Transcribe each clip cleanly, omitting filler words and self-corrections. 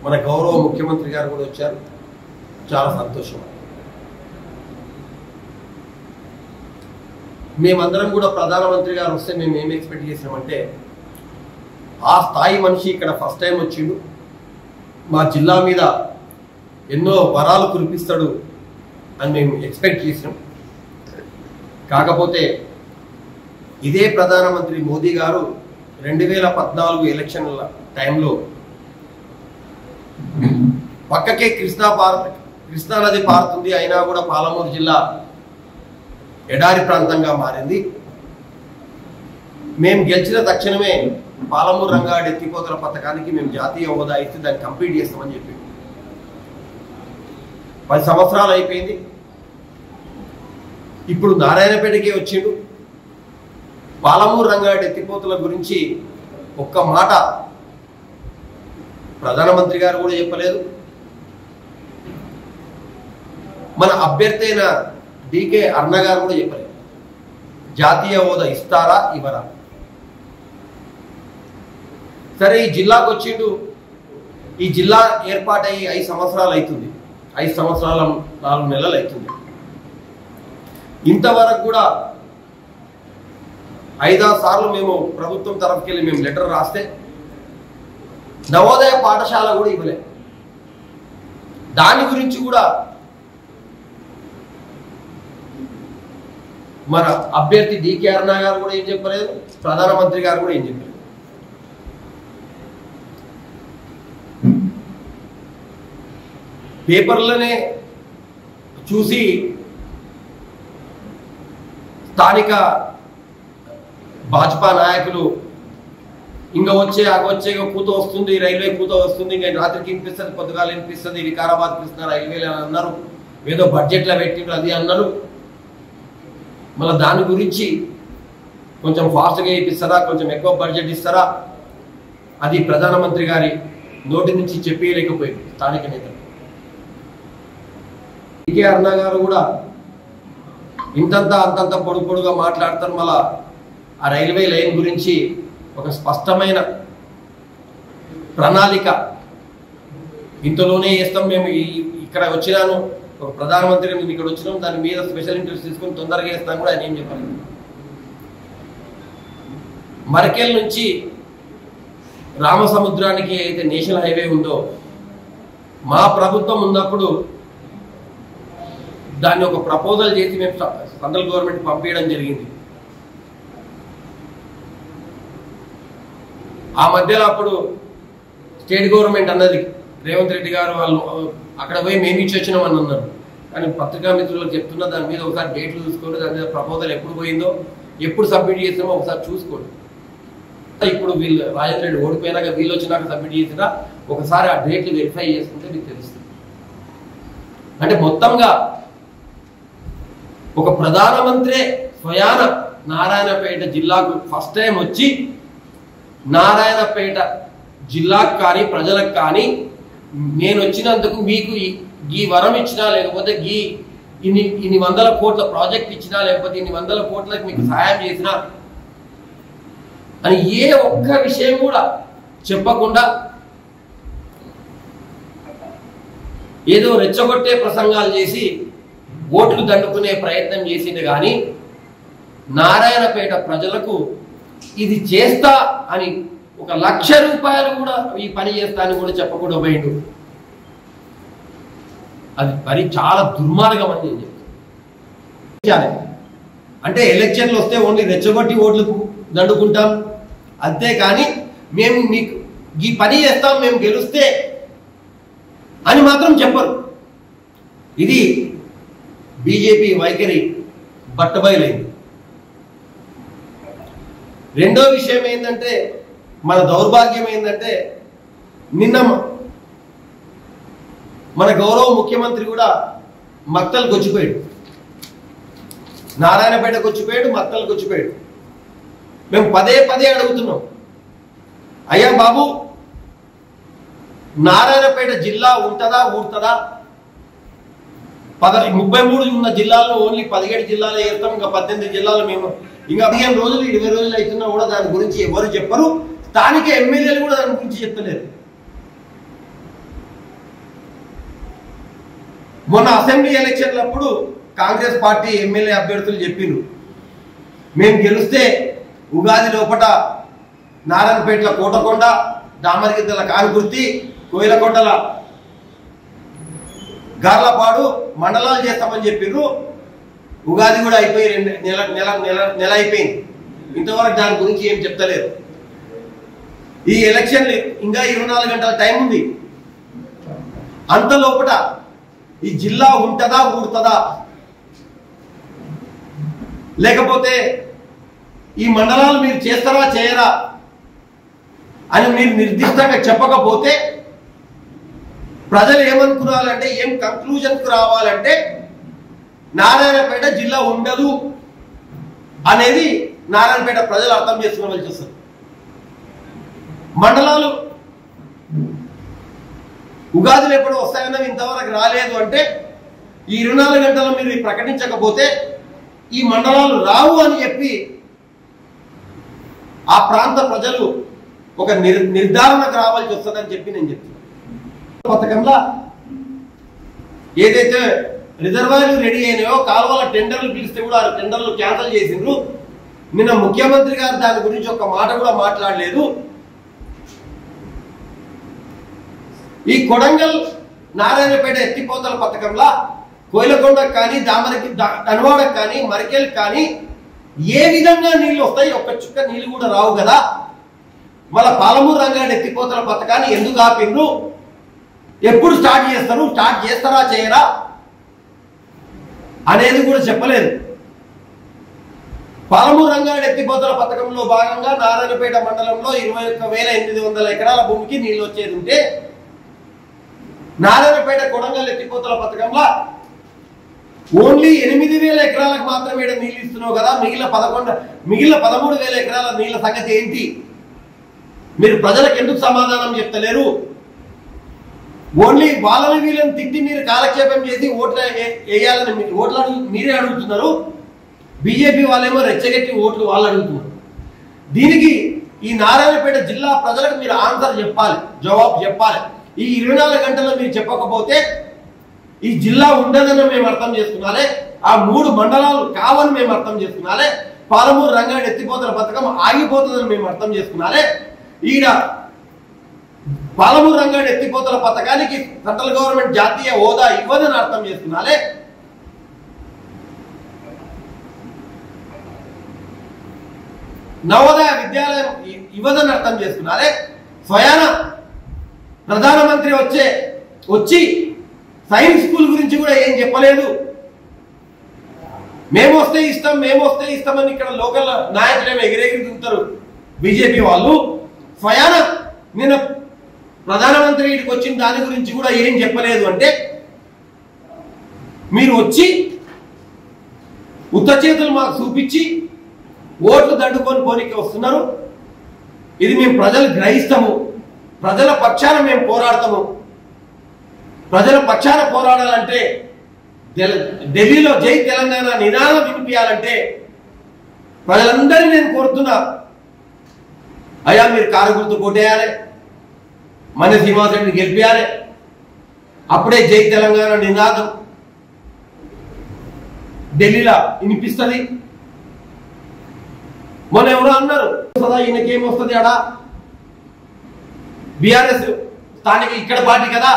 మన గౌరవ ముఖ్యమంత్రి గారు కూడా వచ్చారు. చాలా సంతోషం. మేమందరం కూడా ప్రధానమంత్రి గారు వస్తే మేము ఏం ఎక్స్పెక్ట్ చేసామంటే ఆ స్థాయి మనిషి ఇక్కడ ఫస్ట్ టైం వచ్చిండు, మా జిల్లా మీద ఎన్నో వరాలు కురిపిస్తాడు అని మేము ఎక్స్పెక్ట్ చేసాం. కాకపోతే ఇదే ప్రధానమంత్రి మోదీ గారు 2014 ఎలక్షన్ల టైంలో పక్కకే కృష్ణా నది పారుతుంది, అయినా కూడా పాలమూరు జిల్లా ఎడారి ప్రాంతంగా మారింది. మేము గెలిచిన తక్షణమే పాలమూరు రంగారెడ్డి ఎత్తిపోతల పథకానికి మేము జాతీయ హోదా ఇస్తే దాన్ని కంప్లీట్ చేస్తామని చెప్పి 10 సంవత్సరాలు అయిపోయింది. ఇప్పుడు నారాయణపేటకే వచ్చిండు. పాలమూరు రంగారెడ్డి ఎత్తిపోతల గురించి ఒక్క మాట ప్రధానమంత్రి గారు కూడా చెప్పలేదు. మన అభ్యర్థి అయిన డికే అరుణ గారు కూడా చెప్పలేదు. జాతీయ హోదా ఇస్తారా ఇవ్వరా? సరే, ఈ జిల్లాకు వచ్చిండు. ఈ జిల్లా ఏర్పాటయ్యి 5 సంవత్సరాలు అవుతుంది. 5 సంవత్సరాల 4 నెలలు అవుతుంది. ఇంతవరకు కూడా 5-6 సార్లు మేము ప్రభుత్వం తరఫుకి వెళ్ళి మేము లెటర్ రాస్తే నవోదయ పాఠశాల కూడా ఇవ్వలేదు. దాని గురించి కూడా మన అభ్యర్థి డికే అరుణ గారు కూడా ఏం చెప్పలేదు, ప్రధానమంత్రి గారు కూడా ఏం చెప్పలేదు. పేపర్లనే చూసి స్థానిక భాజపా నాయకులు ఇంకా వచ్చే కూత వస్తుంది, రైల్వే కూత వస్తుంది, ఇంకా రాత్రికి వినిపిస్తుంది, పొద్దుగాలు వినిపిస్తుంది, వికారాబాద్ కృష్ణ రైల్వేలు అని అన్నారు, ఏదో బడ్జెట్లో పెట్టిండ్రు అది అన్నారు. మళ్ళీ దాని గురించి కొంచెం ఫాస్ట్గా ఇప్పిస్తారా, కొంచెం ఎక్కువ బడ్జెట్ ఇస్తారా, అది ప్రధానమంత్రి గారి నోటి నుంచి చెప్పలేకపోయింది స్థానిక నేతలు. డికే అరుణ గారు కూడా అంతంత పొడుగా మాట్లాడతారు. మళ్ళా ఆ రైల్వే లైన్ గురించి ఒక స్పష్టమైన ప్రణాళిక ఇంతలోనే చేస్తాం, మేము ఇక్కడ వచ్చినాను, ఒక ప్రధానమంత్రి మేము ఇక్కడ వచ్చినాం, దాని మీద స్పెషల్ ఇంట్రెస్ట్ తీసుకొని తొందరగా చేస్తాం కూడా ఆయన ఏం చెప్పాలి. మరకేల్ నుంచి రామసముద్రానికి అయితే నేషనల్ హైవే ఉందో మా ప్రభుత్వం ఉన్నప్పుడు దాన్ని ఒక ప్రపోజల్ చేసి మేము సెంట్రల్ గవర్నమెంట్ పంపించడం జరిగింది. ఆ మధ్యలో అప్పుడు స్టేట్ గవర్నమెంట్ అన్నది రేవంత్ రెడ్డి గారు వాళ్ళు అక్కడ పోయి మేము ఇచ్చి వచ్చినామని అన్నారు. కానీ పత్రికా మిత్రులకు చెప్తున్నా, దాని మీద ఒకసారి డేట్లు చూసుకోండి, దాని మీద ప్రపోజల్ ఎప్పుడు పోయిందో ఎప్పుడు సబ్మిట్ చేసినామో ఒకసారి చూసుకోండి. ఇప్పుడు వీళ్ళు రాజేంద్ర రెడ్డి ఓడిపోయినాక వీళ్ళు వచ్చినాక సబ్మిట్ చేసినా ఒకసారి ఆ డేట్లు వెరిఫై చేసుకుంటే మీకు తెలుస్తుంది. అంటే మొత్తంగా ఒక ప్రధానమంత్రి స్వయాన నారాయణపేట జిల్లాకు ఫస్ట్ టైం వచ్చి నారాయణపేట జిల్లాకు కానీ ప్రజలకు కానీ నేను వచ్చినందుకు మీకు ఈ వరం ఇచ్చినా, లేకపోతే ఇన్ని వందల కోట్ల ప్రాజెక్ట్ ఇచ్చినా, లేకపోతే ఇన్ని వందల కోట్లకు మీకు సహాయం చేసినా అని ఏ ఒక్క విషయం కూడా చెప్పకుండా ఏదో రెచ్చగొట్టే ప్రసంగాలు చేసి ఓట్లు దండుకునే ప్రయత్నం చేసింది. కానీ నారాయణపేట ప్రజలకు ఇది చేస్తా అని 1,00,000 రూపాయలు కూడా ఈ పని చేస్తా అని కూడా చెప్పకుండా పోయిండు. అది మరి చాలా దుర్మార్గం అని నేను చెప్తాను. అంటే ఎలక్షన్లు వస్తే ఓన్లీ రెచ్చగొట్టి ఓట్లు దండుకుంటాం అంతేకాని మేము మీకు ఈ పని చేస్తాం, మేము గెలుస్తే అని మాత్రం చెప్పరు. ఇది బీజేపీ వైఖరి బట్టబయలైంది. రెండో విషయం ఏంటంటే, మన దౌర్భాగ్యం ఏంటంటే, నిన్న మన గౌరవ ముఖ్యమంత్రి కూడా మక్తల్కి వచ్చిపోయాడు, నారాయణపేటకు వచ్చిపోయాడు, మక్తల్కి వచ్చిపోయాడు. మేము పదే అడుగుతున్నాం, అయ్యా బాబు నారాయణపేట జిల్లా ఉంటుందా ఊరుతుందా? 33 ఉన్న జిల్లాల్లో ఓన్లీ 17 జిల్లాలు చేస్తాం, ఇంకా 18 జిల్లాలు మేము ఇంకా 15 రోజులు 20 రోజులు అవుతున్నా కూడా దాని గురించి ఎవరు చెప్పరు. స్థానిక ఎమ్మెల్యేలు కూడా దాని గురించి చెప్తలేరు. మొన్న అసెంబ్లీ ఎలక్షన్లప్పుడు కాంగ్రెస్ పార్టీ ఎమ్మెల్యే అభ్యర్థులు చెప్పిరు, మేము గెలిస్తే ఉగాది లోపల నారాయణపేటల కోటకొండ, దామరగిద్దల కానుగుర్తి, కోయిలకొండల గార్లపాడు మండలాలు చేస్తామని చెప్పిర్రు. ఉగాది కూడా అయిపోయి నెల అయిపోయింది, ఇంతవరకు దాని గురించి ఏం చెప్తలేరు. ఈ ఎలక్షన్ ఇంకా 24 గంటల టైం ఉంది. అంత లోపల ఈ జిల్లా ఉంటుందా ఊడుతుందా, లేకపోతే ఈ మండలాలు మీరు చేస్తారా చేయరా అని మీరు నిర్దిష్టంగా చెప్పకపోతే ప్రజలు ఏమనుకున్నారంటే, ఏం కంక్లూజన్కు రావాలంటే నారాయణపేట జిల్లా ఉండదు అనేది నారాయణపేట ప్రజలు అర్థం చేసుకోవాల్సి వస్తుంది. మండలాలు ఉగాదులు ఎప్పుడు వస్తాయన్నవి ఇంతవరకు రాలేదు అంటే ఈ 24 గంటలు మీరు ప్రకటించకపోతే ఈ మండలాలు రావు అని చెప్పి ఆ ప్రాంత ప్రజలు ఒక నిర్ధారణకు రావాల్సి వస్తుందని చెప్పి నేను చెప్తున్నాను. పథకంలో ఏదైతే రిజర్వాయర్లు రెడీ అయినాయో కాలువల టెండర్లు పిలిస్తే కూడా ఆ టెండర్లు క్యాన్సిల్ చేసిండ్రు. నిన్న ముఖ్యమంత్రి గారు దాని గురించి ఒక మాట కూడా మాట్లాడలేదు. ఈ కొడంగల్ నారాయణపేట ఎత్తిపోతల పథకంలో కోయిలకొండకు కానీ ధనవాడకు కానీ మరికెల్కి కానీ ఏ విధంగా నీళ్లు వస్తాయి, ఒక్క చుక్క నీళ్లు కూడా రావు కదా. మళ్ళీ పాలమూరు రంగారెడ్డి ఎత్తిపోతల పథకాన్ని ఎందుకు ఆపిండ్రు, ఎప్పుడు స్టార్ట్ చేస్తారు, స్టార్ట్ చేస్తారా చేయరా అనేది కూడా చెప్పలేదు. పాలమూరు రంగారెడ్డి ఎత్తిపోతల పథకంలో భాగంగా నారాయణపేట మండలంలో 21,800 ఎకరాల భూమికి నీళ్లు వచ్చేది ఉంటే నారాయణపేట కొడంగల్ ఎత్తిపోతల పథకంలో ఓన్లీ 8,000 ఎకరాలకు మాత్రమే నీళ్ళు ఇస్తున్నావు కదా. మిగిలిన 13,000 ఎకరాల నీళ్ళ సంగతి ఏంటి? మీరు ప్రజలకు ఎందుకు సమాధానం చెప్తలేరు? ఓన్లీ వాళ్ళని వీళ్ళని తిట్టి మీరు కాలక్షేపం చేసి ఓట్లు వేయాలని ఓట్లు మీరే అడుగుతున్నారు. బీజేపీ వాళ్ళేమో రెచ్చగెట్టి ఓట్లు వాళ్ళు అడుగుతున్నారు. దీనికి ఈ నారాయణపేట జిల్లా ప్రజలకు మీరు ఆన్సర్ చెప్పాలి, జవాబు చెప్పాలి. ఈ 24 గంటల్లో మీరు చెప్పకపోతే ఈ జిల్లా ఉండదని మేము అర్థం చేసుకున్నాలే, ఆ 3 మండలాలు కావని మేము అర్థం చేసుకున్నాలే, పాలమూరు రంగారెడ్డి ఎత్తిపోతల పథకం ఆగిపోతుందని మేము అర్థం చేసుకున్నాలే. ఈడ పాలమూరు రంగారెడ్డి ఎత్తిపోతల పథకానికి సెంట్రల్ గవర్నమెంట్ జాతీయ హోదా ఇవ్వదని అర్థం చేసుకున్నాలే. నవోదయ విద్యాలయం ఇవ్వదని అర్థం చేసుకున్నారే. స్వయాన ప్రధానమంత్రి వచ్చి సైన్స్ స్కూల్ గురించి కూడా ఏం చెప్పలేదు. మేము వస్తే ఇస్తామని ఇక్కడ లోకల్ నాయకులు ఎగిరెగిరి దిగుతారు బీజేపీ వాళ్ళు. స్వయాన నిన్న ప్రధానమంత్రి ఇక్కడికి వచ్చిన దాని గురించి కూడా ఏం చెప్పలేదు. అంటే మీరు వచ్చి ఉత్త చేతులు మాకు చూపించి ఓట్లు దండుకొని పోనీకి వస్తున్నారు. ఇది మేము ప్రజలు గ్రహిస్తాము, ప్రజల పక్షాన మేము పోరాడతాము. ప్రజల పక్షాన పోరాడాలంటే ఢిల్లీలో జై తెలంగాణ నినాదం వినిపించాలంటే ప్రజలందరినీ నేను కోరుతున్నా, అయ్యా మీరు కారు గుర్తు కొట్టేయాలి, మన శ్రీనివాసరెడ్డిని గెలిపించాలి. అప్పుడే జై తెలంగాణ నినాదం ఢిల్లీలో వినిపిస్తుంది. మొన్న ఎవరో అన్నారు ఈయనకేమొస్తుంది అడా, బీఆర్ఎస్ స్థానిక ఇక్కడ పార్టీ కదా.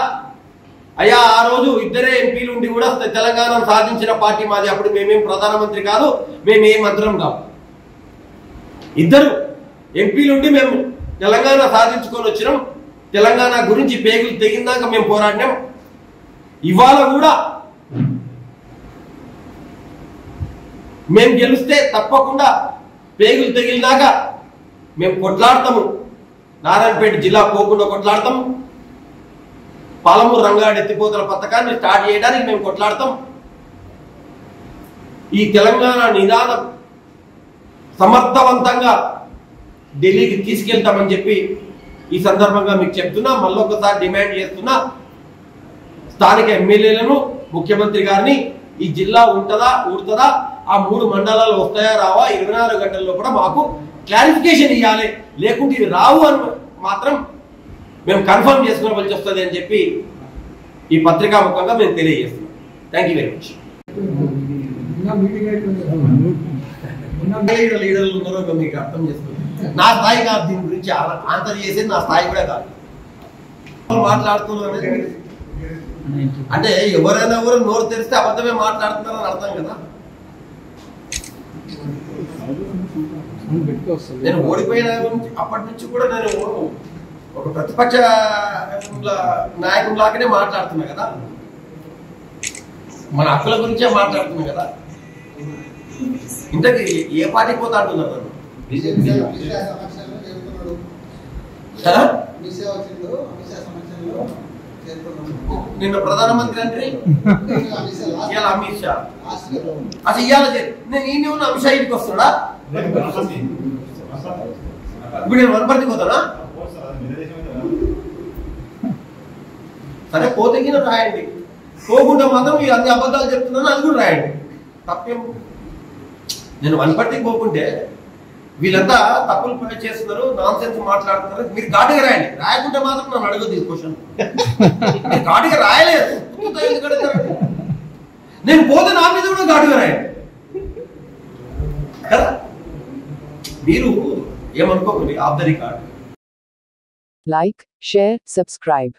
అయ్యా ఆ రోజు 2 ఎంపీలు ఉండి కూడా తెలంగాణ సాధించిన పార్టీ మాది. అప్పుడు మేమేం ప్రధానమంత్రి కాదు, మేమేం మంత్రం కాదు. 2 ఎంపీలు ఉండి మేము తెలంగాణ సాధించుకొని వచ్చినాం. తెలంగాణ గురించి పేగులు తెగిందాక మేము పోరాడినాం. ఇవాళ కూడా మేము గెలిస్తే తప్పకుండా పేగులు తెగిలినాక మేము కొట్లాడతాము. నారాయణపేట జిల్లా పోకుండా కొట్లాడతాము. పాలమూరు రంగారెడ్డి ఎత్తిపోతల పథకాన్ని స్టార్ట్ చేయడానికి మేము కొట్లాడతాం. ఈ తెలంగాణ నినాదం సమర్థవంతంగా ఢిల్లీకి తీసుకెళ్తామని చెప్పి ఈ సందర్భంగా మీకు చెప్తున్నా. మళ్ళొకసారి డిమాండ్ చేస్తున్నా, స్థానిక ఎమ్మెల్యేలను, ముఖ్యమంత్రి గారిని ఈ జిల్లా ఉంటుందా ఊడుతుందా, ఆ 3 మండలాలు వస్తాయా రావా, 24 గంటల్లో కూడా మాకు క్లారిఫికేషన్ ఇవ్వాలి. లేకుంటే ఇవి రావు అని మాత్రం మేము కన్ఫర్మ్ చేసుకోవాల్సి వస్తుంది అని చెప్పి ఈ పత్రికా ముఖంగా మేము తెలియజేస్తున్నాం. Thank you very much. లీడర్లు ఉన్నారో మీకు అర్థం చేసుకోండి. నా స్థాయి కాదు, దీని గురించి ఆన్సర్ చేసేది నా స్థాయి కూడా కాదు. మాట్లాడుతున్నారు అంటే ఎవరైనా ఎవరు నోరు తెరిస్తే అబద్ధమే మాట్లాడుతున్నారని అర్థం కదా. నేను ఓడిపోయిన అప్పటి నుంచి కూడా నేను ఒక ప్రతిపక్ష నాయకులాగానే మాట్లాడుతున్నా కదా, మన హక్కుల గురించే మాట్లాడుతున్నా కదా. ఇంతకీ ఏ పార్టీకి పోతా అంటున్నారు నన్ను? నిన్న ప్రధానమంత్రి అంటే ఇవాళ అమిత్ షా, అసలు ఇవాళ నేను ఈ ఉన్న అమిత్ షా ఇంటికి వస్తున్నా. ఇప్పుడు నేను వనపర్తికి పోతానా? సరే పోతే రాయండి, పోకుండా మాత్రం మీరు అన్ని అబద్ధాలు చెప్తున్నాను అది కూడా రాయండి, తప్పేం. నేను వనపర్తికి పోకుంటే వీళ్ళంతా తప్పులు చేస్తున్నారు, నాన్ సెన్స్ మాట్లాడుతున్నారు, మీరు ఘాటుగా రాయండి. రాయకుంటే మాత్రం నన్ను అడగదు ఈ క్వశ్చన్. మీరు ఘాటుగా రాయలేదు, నేను పోతే నా మీద కూడా ఘాటుగా రాయండి కదా. మీరు ఏమనుకోకండి, of the record. Like, share, subscribe.